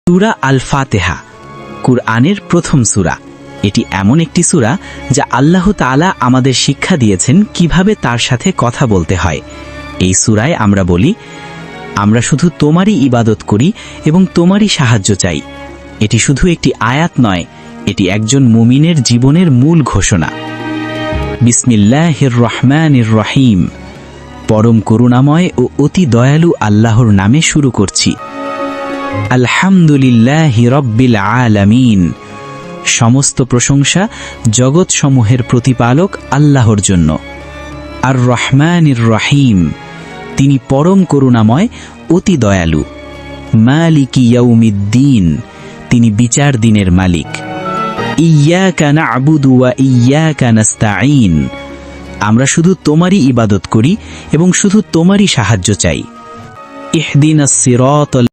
সূরা আল ফাতিহা কুরআনের প্রথম সূরা। এটি এমন একটি সূরা যা আল্লাহ তাআলা আমাদের শিক্ষা দিয়েছেন কিভাবে তার সাথে কথা বলতে হয়। এই সূরায় আমরা বলি, আমরা শুধু তোমারই ইবাদত করি এবং তোমারই সাহায্য চাই। এটি শুধু একটি আয়াত নয়, এটি একজন মুমিনের জীবনের মূল ঘোষণা। বিসমিল্লাহির রহমানির রহিম। পরম করুণাময় ও অতি দয়ালু আল্লাহর নামে শুরু করছি। আলহামদুলিল্লাহি রব্বিল আলামিন। সমস্ত প্রশংসা জগৎসমূহের প্রতিপালক আল্লাহর জন্য। আর রহমানির রহিম, তিনি পরম করুণাময় অতি দয়ালু। মালিকি ইয়াউমিদ্দিন, তিনি বিচার দিনের মালিক। ইয়্যাকা না'বুদু ওয়া ইয়্যাকা নাস্তাঈন, আমরা শুধু তোমারই ইবাদত করি এবং শুধু তোমারই সাহায্য চাই। ইহদিনাস সিরাতাল